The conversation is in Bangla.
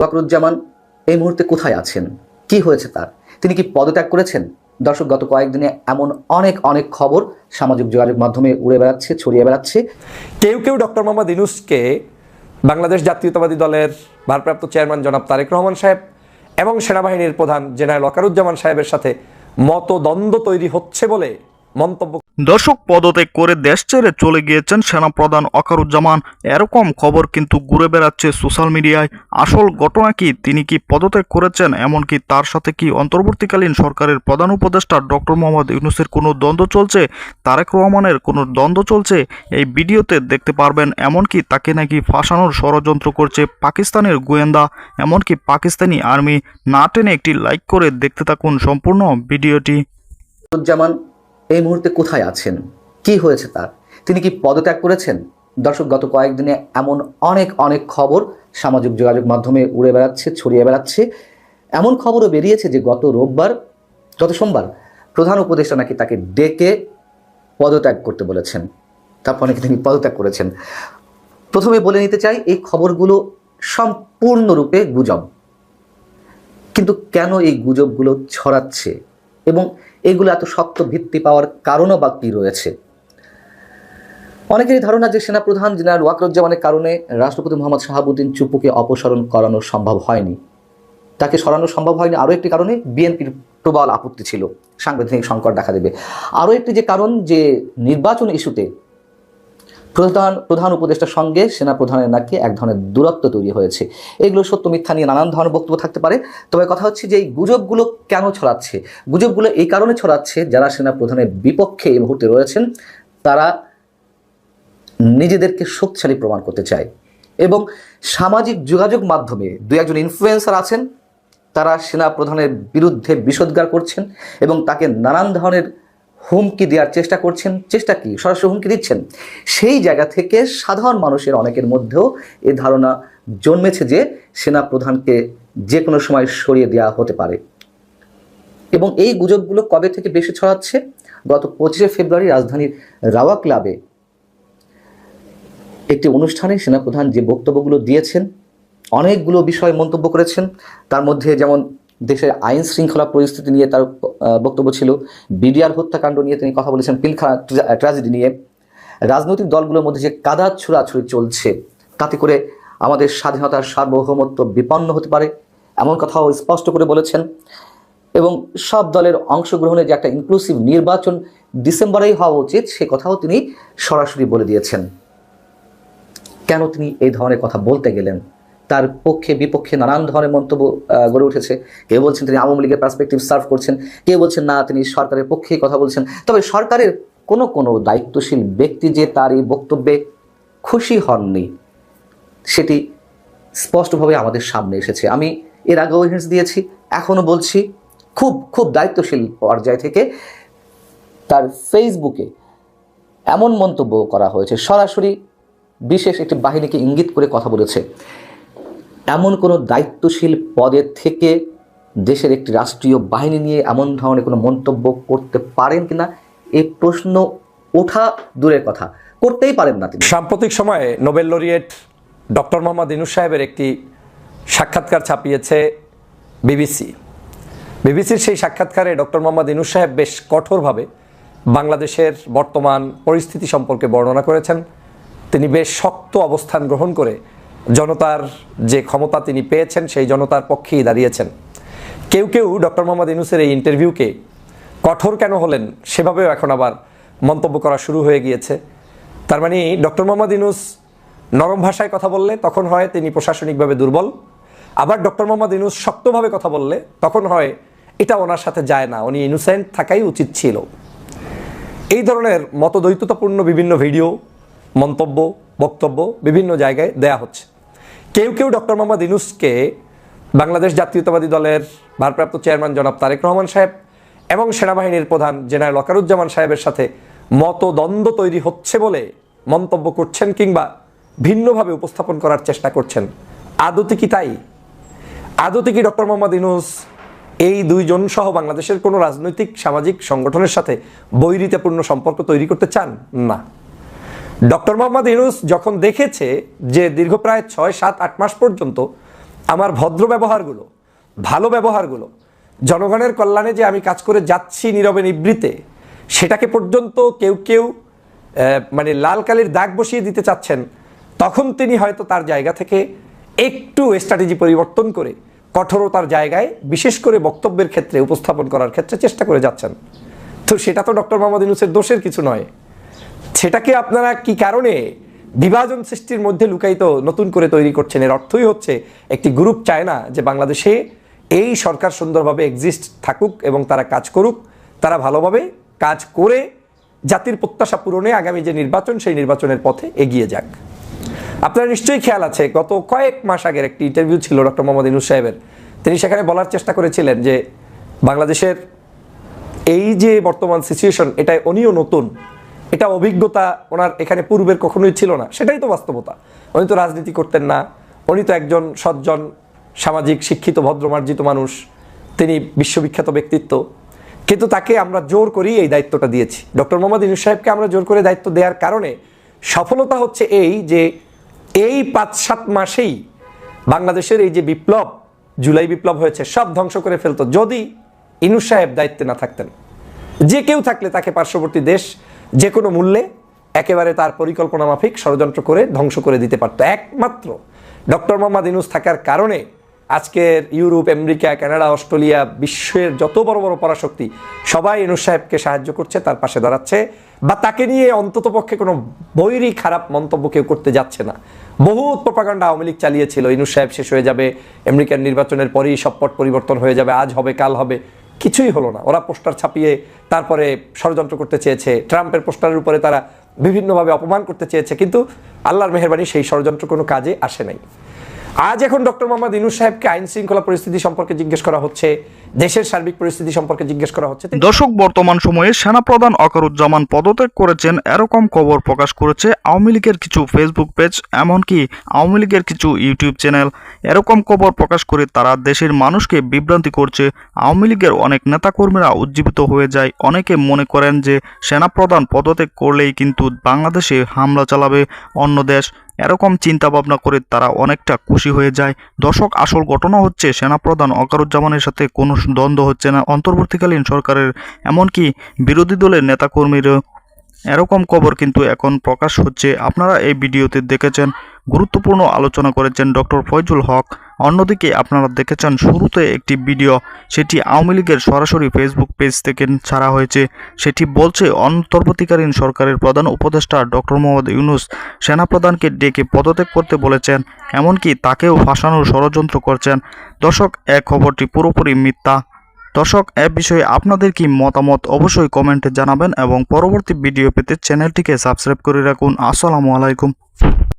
ওয়াকরুজ্জামান এই মুহূর্তে কোথায় আছেন, কি হয়েছে তার, তিনি কি পদত্যাগ করেছেন? দর্শক, গত কয়েকদিনে এমন অনেক অনেক খবর সামাজিক যোগাযোগ মাধ্যমে উড়ে বেড়াচ্ছে, ছড়িয়ে বেড়াচ্ছে। কেউ কেউ ডক্টর মোহাম্মদ ইউনূসকে বাংলাদেশ জাতীয়তাবাদী দলের ভারপ্রাপ্ত চেয়ারম্যান জনাব তারেক রহমান সাহেব এবং সেনাবাহিনীর প্রধান জেনারেল ওয়াকারুজ্জামান সাহেবের সাথে মতদ্বন্দ্ব তৈরি হচ্ছে বলে মন্তব্য। দর্শক, পদত্যাগ করে দেশ ছেড়ে চলে গিয়েছেন সেনাপ্রধান ওয়াকারুজ্জামান। এরকম খবর কিন্তু ঘুরে বেড়াচ্ছে সোশ্যাল মিডিয়ায়। আসল ঘটনা কি, তিনি কি পদত্যাগ করেছেন, এমনকি তার সাথে কি অন্তর্বর্তীকালীন সরকারের প্রধান উপদেষ্টা ডক্টর মোহাম্মদ ইউনূসের কোনো দ্বন্দ্ব চলছে, তারেক রহমানের কোনো দ্বন্দ্ব চলছে, এই ভিডিওতে দেখতে পারবেন। এমনকি তাকে নাকি ফাঁসানোর ষড়যন্ত্র করছে পাকিস্তানের গোয়েন্দা, এমনকি পাকিস্তানি আর্মি। না টেনে একটি লাইক করে দেখতে থাকুন সম্পূর্ণ ভিডিওটি। ওয়াকরুজ্জামান এই মুহূর্তে কোথায় আছেন, কি হয়েছে তার, তিনি কি পদত্যাগ করেছেন? দর্শক, গত কয়েকদিনে এমন অনেক অনেক খবর সামাজিক যোগাযোগ মাধ্যমে উড়ে বেড়াচ্ছে, ছড়িয়ে বেড়াচ্ছে। এমন খবরও বেরিয়েছে যে গত সোমবার প্রধান উপদেষ্টা নাকি তাকে ডেকে পদত্যাগ করতে বলেছেন, তারপর নাকি তিনি পদত্যাগ করেছেন। প্রথমে বলে নিতে চাই, এই খবরগুলো সম্পূর্ণরূপে গুজব। কিন্তু কেন এই গুজবগুলো ছড়াচ্ছে এবং এগুলো এত শক্ত ভিত্তি পাওয়ার কারণও বা কী রয়েছে? অনেকেরই ধারণা যে সেনাপ্রধান জেনারেল ওয়াকরুজ্জামানের কারণে রাষ্ট্রপতি মোহাম্মদ শাহাবুদ্দিন চুপ্পুকে অপসারণ করানো সম্ভব হয়নি, তাকে সরানো সম্ভব হয়নি। আরও একটি কারণে বিএনপির প্রবল আপত্তি ছিল, সাংবিধানিক সংকট দেখা দেবে। আরও একটি যে কারণ, যে নির্বাচন ইস্যুতে প্রধান উপদেষ্টার সঙ্গে সেনাপ্রধানের নাকি এক ধরনের দূরত্ব তৈরি হয়েছে। এগুলো সত্য মিথ্যা নিয়ে নানান ধরনের বক্তব্য থাকতে পারে। তবে কথা হচ্ছে যে এই গুজবগুলো কেন ছড়াচ্ছে? গুজবগুলো এই কারণে ছড়াচ্ছে, যারা সেনাপ্রধানের বিপক্ষে এই মুহূর্তে রয়েছেন তারা নিজেদেরকে শক্তিশালী প্রমাণ করতে চায় এবং সামাজিক যোগাযোগ মাধ্যমে দু একজন ইনফ্লুয়েন্সার আছেন, তারা সেনাপ্রধানের বিরুদ্ধে বিষোদ্গার করছেন এবং তাকে নানান ধরনের হুমকি দেওয়ার চেষ্টা করছেন। চেষ্টা কি, সরাসরি হুমকি দিচ্ছেন। সেই জায়গা থেকে সাধারণ মানুষের অনেকের মধ্যেও এই ধারণা জন্মেছে যে সেনাপ্রধানকে যে কোনো সময় সরিয়ে দেওয়া হতে পারে। এবং এই গুজবগুলো কবে থেকে বেশি ছড়াচ্ছে? গত 25শে ফেব্রুয়ারি রাজধানীর রাওয়া ক্লাবে একটি অনুষ্ঠানে সেনাপ্রধান যে বক্তব্যগুলো দিয়েছেন, অনেকগুলো বিষয় মন্তব্য করেছেন। তার মধ্যে যেমন দেশের আইন শৃঙ্খলা পরিস্থিতি নিয়ে তার বক্তব্য ছিল, বিডিআর হত্যাকাণ্ড নিয়ে তিনি কথা বলেছেন, পিলখানা ট্র্যাজেডি নিয়ে, রাজনৈতিক দলগুলোর মধ্যে যে কাদা ছোড়াছুড়ি চলছে তাতে করে আমাদের স্বাধীনতার সার্বভৌমত্ব বিপন্ন হতে পারে, এমন কথাও স্পষ্ট করে বলেছেন। এবং সব দলের অংশগ্রহণে যে একটা ইনক্লুসিভ নির্বাচন ডিসেম্বরেই হওয়া উচিত, সে কথাও তিনি সরাসরি বলে দিয়েছেন। কেন তিনি এই ধরনের কথা বলতে গেলেন? তার পক্ষে বিপক্ষে নানান ধরনের মন্তব্য গড়ে উঠেছে। কেউ বলছেন তিনি আওয়ামী লীগের পার্সপেক্টিভ সার্ভ করছেন, কেউ বলছেন না তিনি সরকারের পক্ষেই কথা বলছেন। তবে সরকারের কোনো দায়িত্বশীল ব্যক্তি যে তার এই বক্তব্যে খুশি হননি, সেটি স্পষ্টভাবে আমাদের সামনে এসেছে। আমি এর আগেও হিন্টস দিয়েছি, এখনও বলছি, খুব দায়িত্বশীল পর্যায় থেকে তার ফেসবুকে এমন মন্তব্য করা হয়েছে, সরাসরি বিশেষ একটি বাহিনীকে ইঙ্গিত করে কথা বলেছে। এমন কোনো দায়িত্বশীল পদের থেকে দেশের একটি রাষ্ট্রীয় বাহিনী নিয়ে এমন ধরনের কোনো মন্তব্য করতে পারেন কিনা, এই প্রশ্ন ওঠা দূরের কথা, করতেই পারেন না তিনি। সাম্প্রতিক সময়ে Nobel laureate doctor Mohammad Yunus সাহেবের একটি সাক্ষাৎকার ছাপিয়েছে বিবিসির সেই সাক্ষাৎকারে ডক্টর মোহাম্মদ ইউনূস সাহেব বেশ কঠোরভাবে বাংলাদেশের বর্তমান পরিস্থিতি সম্পর্কে বর্ণনা করেছেন। তিনি বেশ শক্ত অবস্থান গ্রহণ করে জনতার যে ক্ষমতা তিনি পেয়েছেন সেই জনতার পক্ষেই দাঁড়িয়েছেন। কেউ কেউ ডক্টর মোহাম্মদ ইউনূসের এই ইন্টারভিউকে কঠোর কেন হলেন সেভাবেও এখন আবার মন্তব্য করা শুরু হয়ে গিয়েছে। তার মানে ডক্টর মোহাম্মদ ইউনূস নরম ভাষায় কথা বললে তখন হয় তিনি প্রশাসনিকভাবে দুর্বল, আবার ডক্টর মোহাম্মদ ইউনূস শক্তভাবে কথা বললে তখন হয় এটা ওনার সাথে যায় না, উনি ইনোসেন্ট থাকাই উচিত ছিল। এই ধরনের মতদ্বৈততাপূর্ণ বিভিন্ন ভিডিও, মন্তব্য, বক্তব্য বিভিন্ন জায়গায় দেয়া হচ্ছে। কেউ কেউ ডক্টর মোহাম্মদ ইউনূসকে বাংলাদেশ জাতীয়তাবাদী দলের ভারপ্রাপ্ত চেয়ারম্যান জনাব তারেক রহমান সাহেব এবং সেনাবাহিনীর প্রধান জেনারেল ওয়াকারুজ্জামান সাহেবের সাথে মতদ্বন্দ্ব তৈরি হচ্ছে বলে মন্তব্য করছেন কিংবা ভিন্নভাবে উপস্থাপন করার চেষ্টা করছেন। আদতে কি তাই? আদতে কি ডক্টর মোহাম্মদ ইউনূস এই দুইজন সহ বাংলাদেশের কোনো রাজনৈতিক সামাজিক সংগঠনের সাথে বৈরিতাপূর্ণ সম্পর্ক তৈরি করতে চান? না। ডক্টর মোহাম্মদ ইউনূস যখন দেখেছে যে দীর্ঘ প্রায় 6, 7, 8 মাস পর্যন্ত আমার ভদ্র ব্যবহারগুলো, ভালো ব্যবহারগুলো, জনগণের কল্যাণে যে আমি কাজ করে যাচ্ছি নীরবে নিবৃত্তে, সেটাকে পর্যন্ত কেউ কেউ মানে লাল কালির দাগ বসিয়ে দিতে চাচ্ছেন, তখন তিনি হয়তো তার জায়গা থেকে একটু স্ট্র্যাটেজি পরিবর্তন করে কঠোরতার জায়গায় বিশেষ করে বক্তব্যের ক্ষেত্রে উপস্থাপন করার ক্ষেত্রে চেষ্টা করে যাচ্ছেন। তো সেটা তো ডক্টর মোহাম্মদ ইউনূসের দোষের কিছু নয়। সেটাকে আপনারা কি কারণে বিভাজন সৃষ্টির মধ্যে লুকায়িত নতুন করে তৈরি করছেন? এর অর্থই হচ্ছে একটি গ্রুপ চায় না যে বাংলাদেশে এই সরকার সুন্দরভাবে এক্সিস্ট থাকুক এবং তারা কাজ করুক, তারা ভালোভাবে কাজ করে জাতির প্রত্যাশা পূরণে আগামী যে নির্বাচন, সেই নির্বাচনের পথে এগিয়ে যাক। আপনারা নিশ্চয়ই খেয়াল আছে, গত কয়েক মাস আগের একটি ইন্টারভিউ ছিল ডক্টর মোহাম্মদ ইউনূস সাহেবের। তিনি সেখানে বলার চেষ্টা করেছিলেন যে বাংলাদেশের এই যে বর্তমান সিচুয়েশন, এটাই উনিও নতুন, এটা অভিজ্ঞতা ওনার এখানে পূর্বের কখনোই ছিল না। সেটাই তো বাস্তবতা। উনি তো রাজনীতি করতেন না, উনি তো একজন সজ্জন, সামাজিক, শিক্ষিত, ভদ্রমার্জিত মানুষ, তিনি বিশ্ববিখ্যাত ব্যক্তিত্ব। কিন্তু তাকে আমরা জোর করেই এই দায়িত্বটা দিয়েছি। ডক্টর মোহাম্মদ ইউনূস সাহেবকে আমরা জোর করে দায়িত্ব দেওয়ার কারণে সফলতা হচ্ছে এই যে এই 5-7 মাসেই বাংলাদেশের এই যে বিপ্লব, জুলাই বিপ্লব হয়েছে, সব ধ্বংস করে ফেলতো যদি ইউনূস সাহেব দায়িত্বে না থাকতেন। যে কেউ থাকলে তাকে পার্শ্ববর্তী দেশ যে কোনো মূল্যে একেবারে তার পরিকল্পনা মাফিক ষড়যন্ত্র করে ধ্বংস করে দিতে পারত। একমাত্র ডক্টর মোহাম্মদ ইউনূস থাকার কারণে আজকের ইউরোপ, আমেরিকা, কানাডা, অস্ট্রেলিয়া, বিশ্বের যত বড় বড় পরাশক্তি সবাই ইউনূস সাহেবকে সাহায্য করছে, তার পাশে দাঁড়াচ্ছে, বা তাকে নিয়ে অন্ততপক্ষে কোনো বৈরী খারাপ মন্তব্য কেউ করতে যাচ্ছে না। বহুত প্রপাগান্ডা আওয়ামী লীগ চালিয়েছিল, ইউনূস সাহেব শেষ হয়ে যাবে, আমেরিকান নির্বাচনের পরেই সব পট পরিবর্তন হয়ে যাবে, আজ হবে কাল হবে। কিছুই হলো না। ওরা পোস্টার ছাপিয়ে তারপরে ষড়যন্ত্র করতে চেয়েছে, ট্রাম্পের পোস্টারের উপরে তারা বিভিন্নভাবে অপমান করতে চেয়েছে, কিন্তু আল্লাহর মেহেরবানি সেই ষড়যন্ত্র কোনো কাজে আসে নাই। আজ এখন ডক্টর মোহাম্মদ ইউনূস সাহেবকে আইন শৃঙ্খলা পরিস্থিতি সম্পর্কে জিজ্ঞেস করা হচ্ছে, দেশের সার্বিক পরিস্থিতি সম্পর্কে জিজ্ঞেস করা হচ্ছে। দর্শক, বর্তমান সময়ে সেনাপ্রধান ওয়াকারুজ্জামান পদত্যাগ করেছেন এরকম খবর প্রকাশ করেছে আওয়ামী লীগের কিছু ফেসবুক পেজ, এমনকি আওয়ামী লীগের কিছু ইউটিউব চ্যানেল। এরকম খবর প্রকাশ করে তারা দেশের মানুষকে বিভ্রান্তি করছে। আওয়ামী লীগের অনেক নেতাকর্মীরা উজ্জীবিত হয়ে যায়। অনেকে মনে করেন যে সেনাপ্রধান পদত্যাগ করলেই কিন্তু বাংলাদেশে হামলা চালাবে অন্য দেশ। এরকম চিন্তা ভাবনা করে তারা অনেকটা খুশি হয়ে যায়। দর্শক, আসল ঘটনা হচ্ছে সেনাপ্রধান ওয়াকারুজ্জামানের সাথে কোনো দ্বন্দ্ব হচ্ছে না অন্তর্বর্তীকালীন সরকারের, এমনকি বিরোধী দলের নেতাকর্মীরা। এরকম খবর কিন্তু এখন প্রকাশ হচ্ছে। আপনারা এই ভিডিওতে দেখেছেন, গুরুত্বপূর্ণ আলোচনা করেছেন ডক্টর ফয়জুল হক। অন্যদিকে আপনারা দেখেছেন শুরুতে একটি ভিডিও, সেটি আওয়ামী লীগের সরাসরি ফেসবুক পেজ থেকে ছাড়া হয়েছে। সেটি বলছে অন্তর্বর্তীকালীন সরকারের প্রধান উপদেষ্টা ডক্টর মোহাম্মদ ইউনূস সেনাপ্রধানকে ডেকে পদত্যাগ করতে বলেছেন, এমনকি তাকেও ফাঁসানোর ষড়যন্ত্র করছেন। দর্শক, এই খবরটি পুরোপুরি মিথ্যা। দর্শক, এ বিষয়ে আপনাদের কি মতামত অবশ্যই কমেন্টে জানাবেন এবং পরবর্তী ভিডিও পেতে চ্যানেলটিকে সাবস্ক্রাইব করে রাখুন। আসসালামু আলাইকুম।